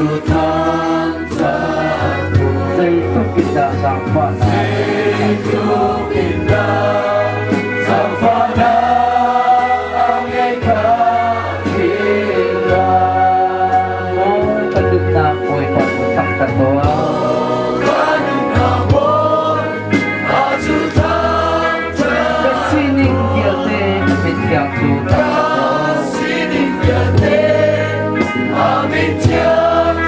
Tuhan Tuhanku. Sehidup indah sang fana, Sehidup indah sang fana angkat hilang. oh kadut na ako'y pagutang katoa. Kasining giyate, kapit kang tutang Kasining giyate, amin tiang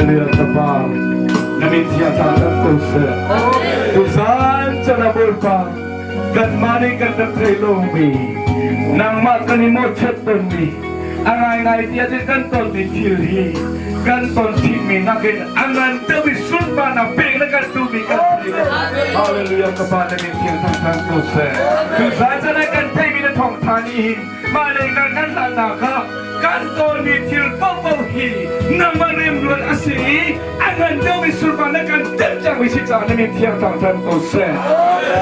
Haleluya kapal. Namin siya sa ating puso. Tusan sa nabulpa. Kan mani kan nagtrilumi. Nang makanimot sa tunmi. Ang ay tiya di kanton di tilhi. Kanton timi nakin. Angan tawi sulpa na ping na kantubi kantrilo. Haleluya kapal. Namin siya sa ating puso. Tusan sa nakantay na tong tanihin. Mani kan nanaka. Kanton ni tilpopohi. Namarim luan asiri. Angan tawi sulpa na kantan wisita namin siya sa ating puso.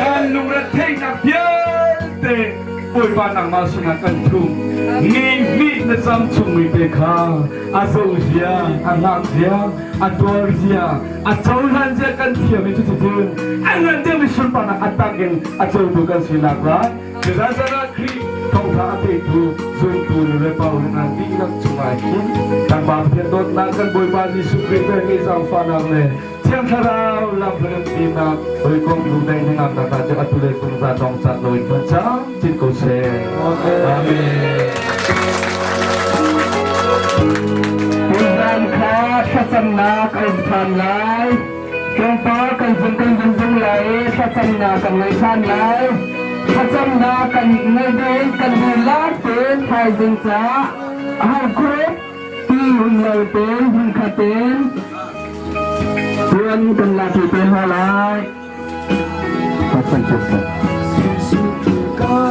Kan lumratay na biyarte. Ôi ba nang ma sung kan thum ni na sam chung mi pe kha a so zia a lang zia a dor zia a chau lan zia kan thia mi chu chu an nan de mi sun pa na atakin a chau du kan sinak ra za za ra kri thong tha te tu sun tu le pa un na ti nak chungai kan ba phe dot na kan boi ba ni su pe ni sang fa na le Tiang Tarau lam phượng tim na ôi công du đây như ngam ta cho atu le tung ra dong sat loi phan chang chin ko se amen Tuhan kha sasana kan than lai Trong pa kan dung lai sasana kan ngai than lai sasana kan ngai den kan du la ten thai dung cha hai kre ti hun lai ten hun kha ten Tuhan kan lagi penhalai Pasal-pasal Suka